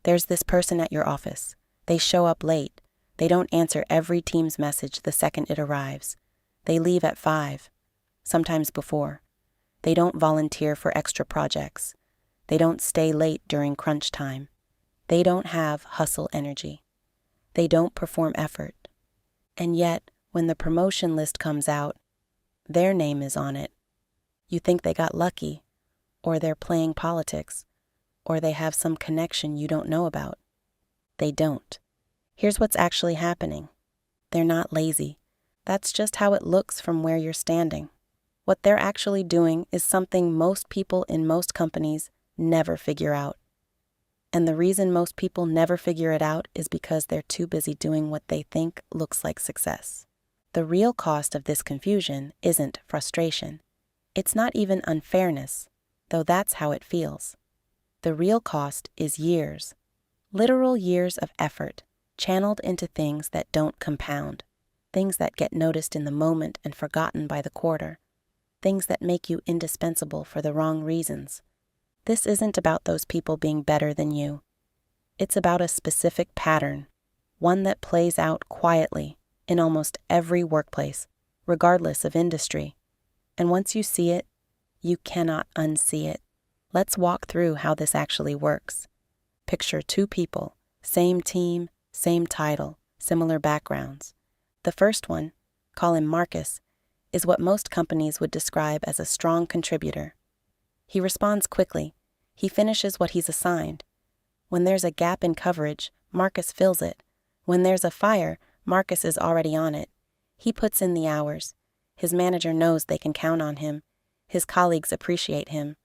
There's this person at your office. They show up late. They don't answer every Teams message the second it arrives. They leave at 5, sometimes before. They don't volunteer for extra projects. They don't stay late during crunch time. They don't have hustle energy. They don't perform effort. And yet, when the promotion list comes out, their name is on it. You think they got lucky, or they're playing politics, or they have some connection you don't know about. They don't. Here's what's actually happening. They're not lazy. That's just how it looks from where you're standing. What they're actually doing is something most people in most companies never figure out. And the reason most people never figure it out is because they're too busy doing what they think looks like success. The real cost of this confusion isn't frustration. It's not even unfairness, though that's how it feels. The real cost is years, literal years of effort, channeled into things that don't compound, things that get noticed in the moment and forgotten by the quarter, things that make you indispensable for the wrong reasons. This isn't about those people being better than you. It's about a specific pattern, one that plays out quietly in almost every workplace, regardless of industry. And once you see it, you cannot unsee it. Let's walk through how this actually works. Picture two people, same team, same title, similar backgrounds. The first one, call him Marcus, is what most companies would describe as a strong contributor. He responds quickly. He finishes what he's assigned. When there's a gap in coverage, Marcus fills it. When there's a fire, Marcus is already on it. He puts in the hours. His manager knows they can count on him. His colleagues appreciate him.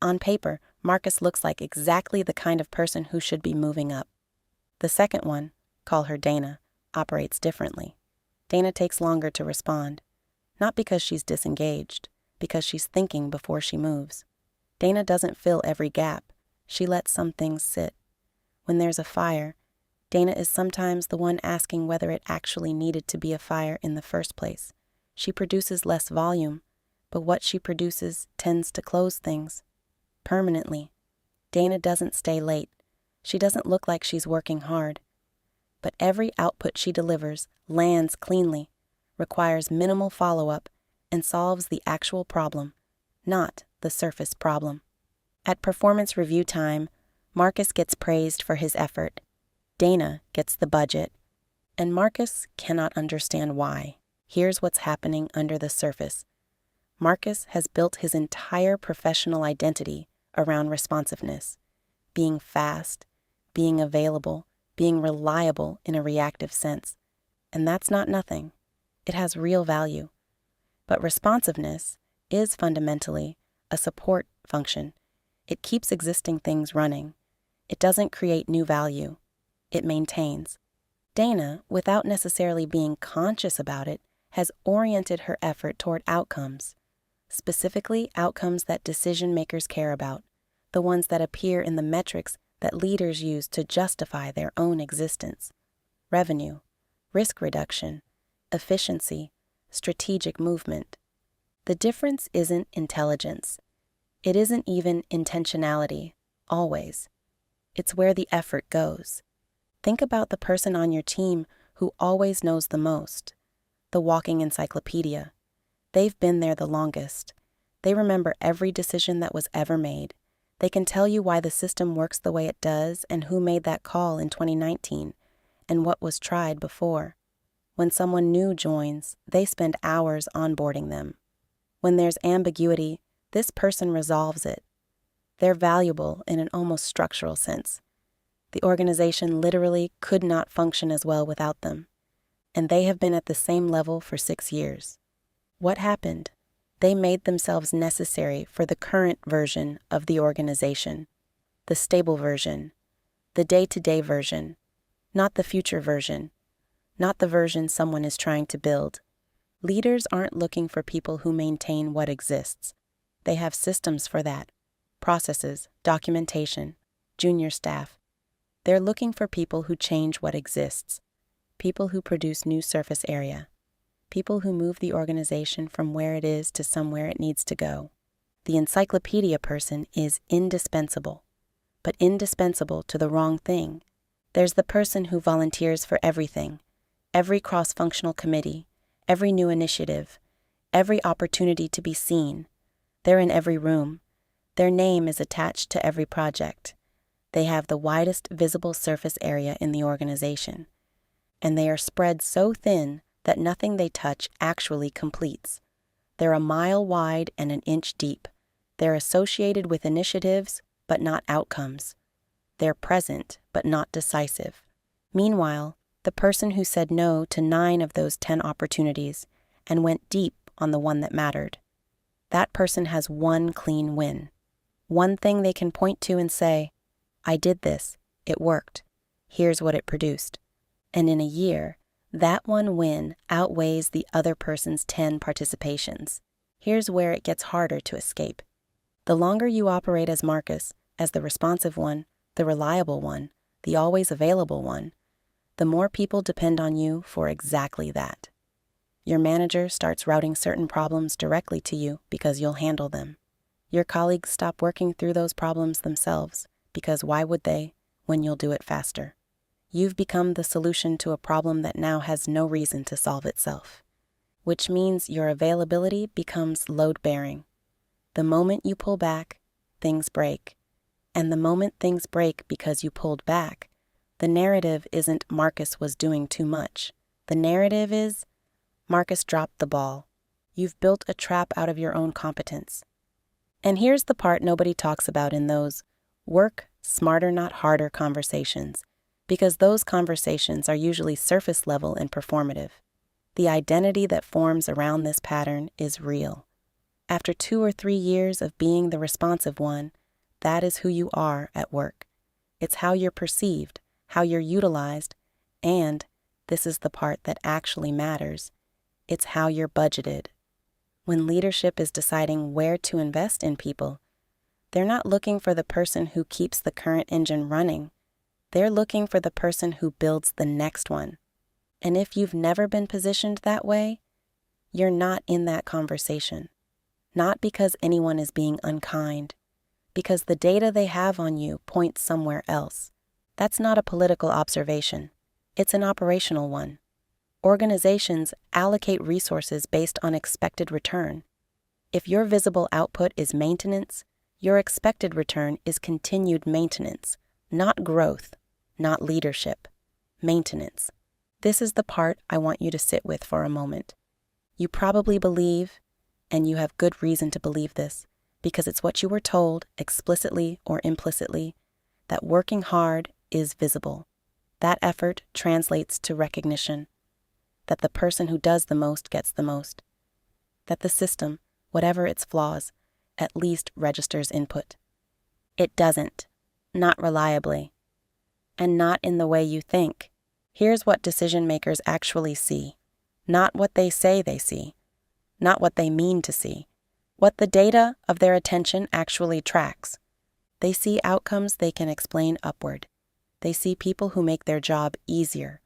On paper, Marcus looks like exactly the kind of person who should be moving up. The second one, call her Dana, operates differently. Dana takes longer to respond. Not because she's disengaged, because she's thinking before she moves. Dana doesn't fill every gap. She lets some things sit. When there's a fire, Dana is sometimes the one asking whether it actually needed to be a fire in the first place. She produces less volume, but what she produces tends to close things. Permanently. Dana doesn't stay late. She doesn't look like she's working hard. But every output she delivers lands cleanly, requires minimal follow-up, and solves the actual problem, not the surface problem. At performance review time, Marcus gets praised for his effort. Dana gets the budget. And Marcus cannot understand why. Here's what's happening under the surface. Marcus has built his entire professional identity around responsiveness, being fast, being available, being reliable in a reactive sense. And that's not nothing. It has real value. But responsiveness is fundamentally a support function. It keeps existing things running. It doesn't create new value. It maintains. Dana, without necessarily being conscious about it, has oriented her effort toward outcomes, specifically outcomes that decision makers care about, the ones that appear in the metrics that leaders use to justify their own existence. Revenue, risk reduction, efficiency, strategic movement. The difference isn't intelligence. It isn't even intentionality, always. It's where the effort goes. Think about the person on your team who always knows the most, the walking encyclopedia. They've been there the longest. They remember every decision that was ever made. They can tell you why the system works the way it does and who made that call in 2019 and what was tried before. When someone new joins, they spend hours onboarding them. When there's ambiguity, this person resolves it. They're valuable in an almost structural sense. The organization literally could not function as well without them. And they have been at the same level for 6 years. What happened? They made themselves necessary for the current version of the organization, the stable version, the day-to-day version, not the future version, not the version someone is trying to build. Leaders aren't looking for people who maintain what exists. They have systems for that, processes, documentation, junior staff. They're looking for people who change what exists, people who produce new surface area, people who move the organization from where it is to somewhere it needs to go. The encyclopedia person is indispensable, but indispensable to the wrong thing. There's the person who volunteers for everything, every cross-functional committee, every new initiative, every opportunity to be seen. They're in every room. Their name is attached to every project. They have the widest visible surface area in the organization, and they are spread so thin that nothing they touch actually completes. They're a mile wide and an inch deep. They're associated with initiatives, but not outcomes. They're present, but not decisive. Meanwhile, the person who said no to 9 of those 10 opportunities and went deep on the one that mattered, that person has one clean win. One thing they can point to and say, I did this, it worked, here's what it produced. And in a year, that one win outweighs the other person's 10 participations. Here's where it gets harder to escape. The longer you operate as Marcus, as the responsive one, the reliable one, the always available one, the more people depend on you for exactly that. Your manager starts routing certain problems directly to you because you'll handle them. Your colleagues stop working through those problems themselves because why would they when you'll do it faster? You've become the solution to a problem that now has no reason to solve itself, which means your availability becomes load-bearing. The moment you pull back, things break. And the moment things break because you pulled back, the narrative isn't Marcus was doing too much. The narrative is Marcus dropped the ball. You've built a trap out of your own competence. And here's the part nobody talks about in those work smarter, not harder conversations, because those conversations are usually surface level and performative. The identity that forms around this pattern is real. After 2 or 3 years of being the responsive one, that is who you are at work. It's how you're perceived, how you're utilized, and, this is the part that actually matters, it's how you're budgeted. When leadership is deciding where to invest in people, they're not looking for the person who keeps the current engine running. They're looking for the person who builds the next one. And if you've never been positioned that way, you're not in that conversation. Not because anyone is being unkind, because the data they have on you points somewhere else. That's not a political observation. It's an operational one. Organizations allocate resources based on expected return. If your visible output is maintenance, your expected return is continued maintenance, not growth, not leadership. Maintenance. This is the part I want you to sit with for a moment. You probably believe, and you have good reason to believe this, because it's what you were told, explicitly or implicitly, that working hard is visible. That effort translates to recognition. That the person who does the most gets the most. That the system, whatever its flaws, at least registers input. It doesn't. Not reliably. And not in the way you think. Here's what decision makers actually see. Not what they say they see. Not what they mean to see. What the data of their attention actually tracks. They see outcomes they can explain upward. They see people who make their job easier.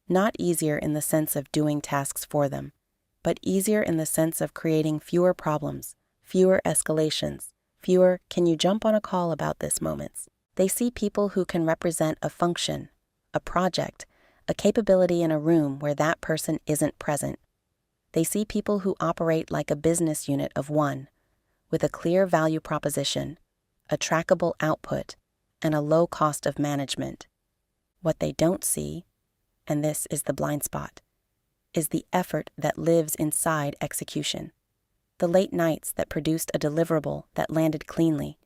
Not easier in the sense of doing tasks for them, but easier in the sense of creating fewer problems, fewer escalations, fewer "can you jump on a call about this" moments. They see people who can represent a function, a project, a capability in a room where that person isn't present. They see people who operate like a business unit of one, with a clear value proposition, a trackable output, and a low cost of management. What they don't see, and this is the blind spot, is the effort that lives inside execution. The late nights that produced a deliverable that landed cleanly.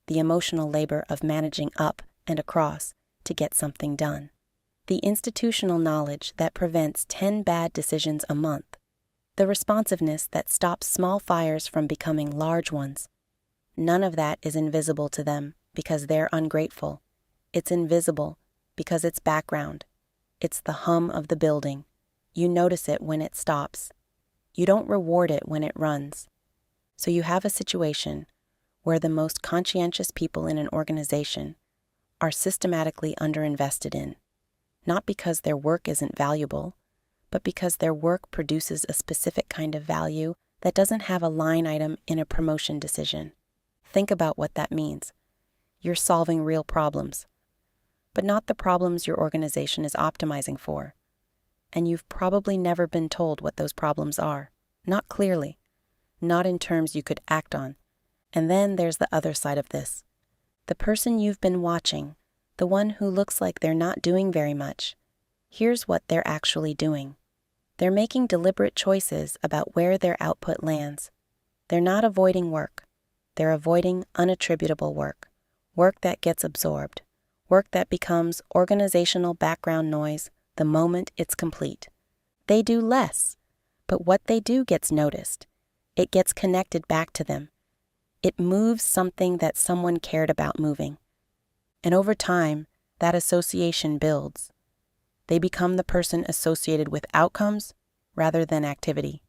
The emotional labor of managing up and across to get something done. The institutional knowledge that prevents 10 bad decisions a month. The responsiveness that stops small fires from becoming large ones. None of that is invisible to them because they're ungrateful. It's invisible because it's background. It's the hum of the building. You notice it when it stops. You don't reward it when it runs. So you have a situation where the most conscientious people in an organization are systematically underinvested in, not because their work isn't valuable, but because their work produces a specific kind of value that doesn't have a line item in a promotion decision. Think about what that means. You're solving real problems, but not the problems your organization is optimizing for. And you've probably never been told what those problems are. Not clearly, not in terms you could act on. And then there's the other side of this. The person you've been watching, the one who looks like they're not doing very much. Here's what they're actually doing. They're making deliberate choices about where their output lands. They're not avoiding work. They're avoiding unattributable work, work that gets absorbed, work that becomes organizational background noise the moment it's complete. They do less, but what they do gets noticed. It gets connected back to them. It moves something that someone cared about moving. And over time, that association builds. They become the person associated with outcomes rather than activity.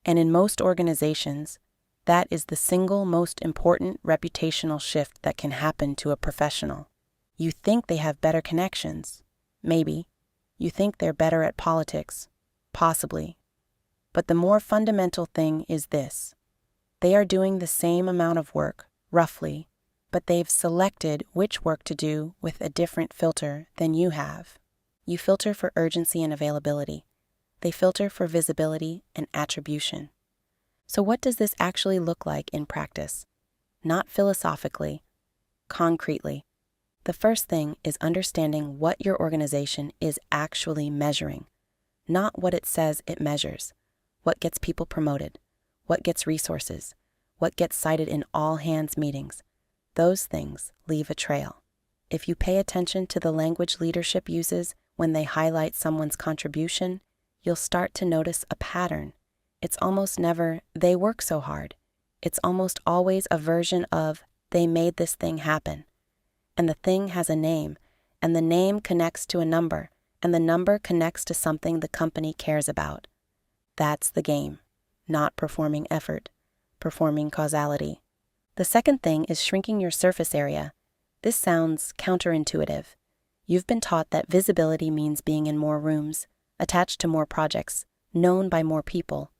And in most organizations, that is the single most important reputational shift that can happen to a professional. You think they have better connections. Maybe. You think they're better at politics. Possibly. But the more fundamental thing is this. They are doing the same amount of work, roughly, but they've selected which work to do with a different filter than you have. You filter for urgency and availability. They filter for visibility and attribution. So what does this actually look like in practice? Not philosophically, concretely. The first thing is understanding what your organization is actually measuring, not what it says it measures. What gets people promoted? What gets resources? What gets cited in all-hands meetings? Those things leave a trail. If you pay attention to the language leadership uses when they highlight someone's contribution, you'll start to notice a pattern. It's almost never, "they work so hard." It's almost always a version of, "they made this thing happen." And the thing has a name, and the name connects to a number, and the number connects to something the company cares about. That's the game, not performing effort, performing causality. The second thing is shrinking your surface area. This sounds counterintuitive. You've been taught that visibility means being in more rooms, attached to more projects, known by more people.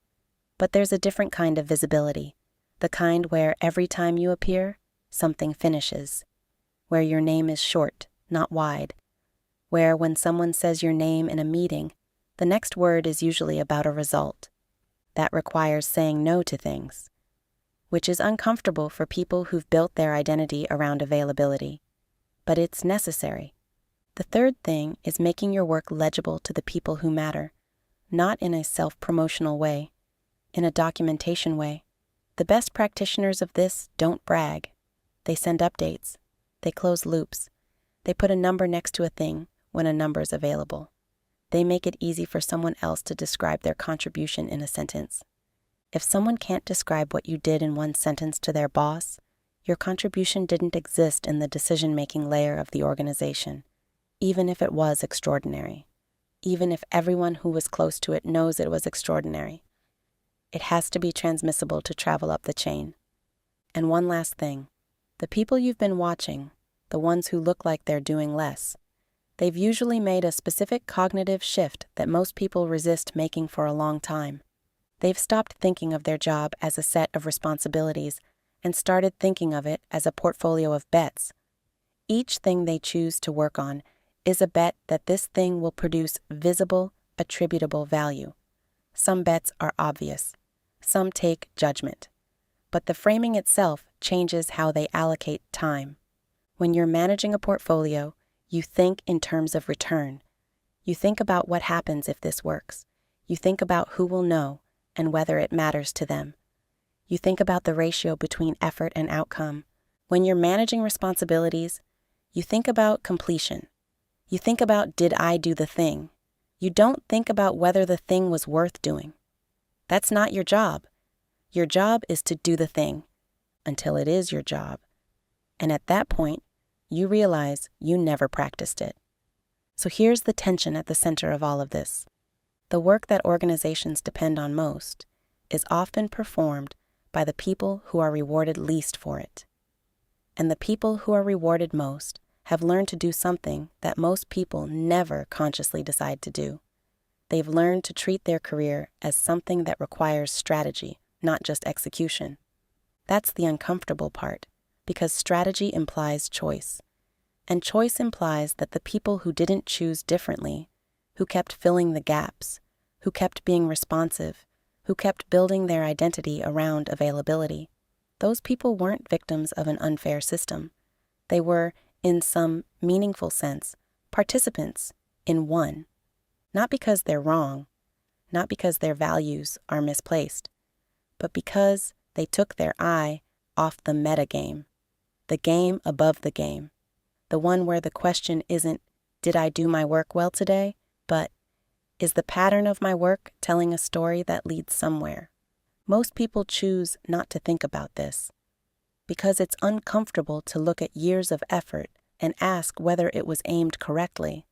But there's a different kind of visibility, the kind where every time you appear, something finishes, where your name is short, not wide, where when someone says your name in a meeting, the next word is usually about a result. That requires saying no to things, which is uncomfortable for people who've built their identity around availability. But it's necessary. The third thing is making your work legible to the people who matter, not in a self-promotional way, in a documentation way. The best practitioners of this don't brag. They send updates. They close loops. They put a number next to a thing when a number is available. They make it easy for someone else to describe their contribution in a sentence. If someone can't describe what you did in one sentence to their boss, your contribution didn't exist in the decision-making layer of the organization, even if it was extraordinary, even if everyone who was close to it knows it was extraordinary. It has to be transmissible to travel up the chain. And one last thing, the people you've been watching, the ones who look like they're doing less, they've usually made a specific cognitive shift that most people resist making for a long time. They've stopped thinking of their job as a set of responsibilities and started thinking of it as a portfolio of bets. Each thing they choose to work on is a bet that this thing will produce visible, attributable value. Some bets are obvious. Some take judgment. But the framing itself changes how they allocate time. When you're managing a portfolio, you think in terms of return. You think about what happens if this works. You think about who will know and whether it matters to them. You think about the ratio between effort and outcome. When you're managing responsibilities, you think about completion. You think about, did I do the thing? You don't think about whether the thing was worth doing. That's not your job. Your job is to do the thing until it is your job. And at that point, you realize you never practiced it. So here's the tension at the center of all of this. The work that organizations depend on most is often performed by the people who are rewarded least for it. And the people who are rewarded most have learned to do something that most people never consciously decide to do. They've learned to treat their career as something that requires strategy, not just execution. That's the uncomfortable part, Because strategy implies choice. And choice implies that the people who didn't choose differently, who kept filling the gaps, who kept being responsive, who kept building their identity around availability, those people weren't victims of an unfair system. They were, in some meaningful sense, participants in one. Not because they're wrong, not because their values are misplaced, but because they took their eye off the metagame, the game above the game, the one where the question isn't, did I do my work well today? But, is the pattern of my work telling a story that leads somewhere? Most people choose not to think about this, because it's uncomfortable to look at years of effort and ask whether it was aimed correctly.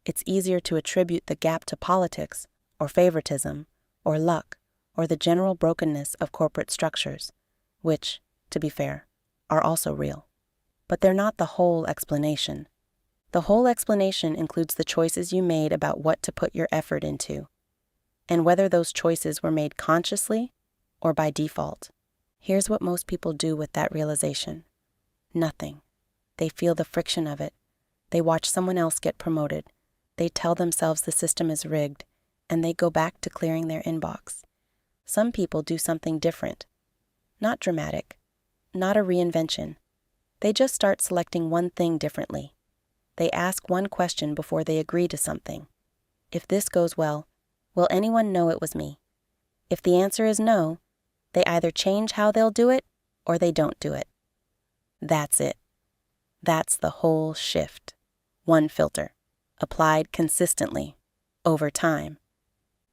It's easier to attribute the gap to politics, or favoritism, or luck, or the general brokenness of corporate structures, which, to be fair, are also real. But they're not the whole explanation. The whole explanation includes the choices you made about what to put your effort into, and whether those choices were made consciously or by default. Here's what most people do with that realization. Nothing. They feel the friction of it. They watch someone else get promoted. They tell themselves the system is rigged, and they go back to clearing their inbox. Some people do something different. Not dramatic. Not a reinvention. They just start selecting one thing differently. They ask one question before they agree to something. If this goes well, will anyone know it was me? If the answer is no, they either change how they'll do it or they don't do it. That's it. That's the whole shift. One filter, applied consistently, over time.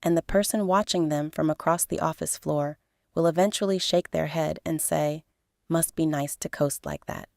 And the person watching them from across the office floor will eventually shake their head and say, "Must be nice to coast like that."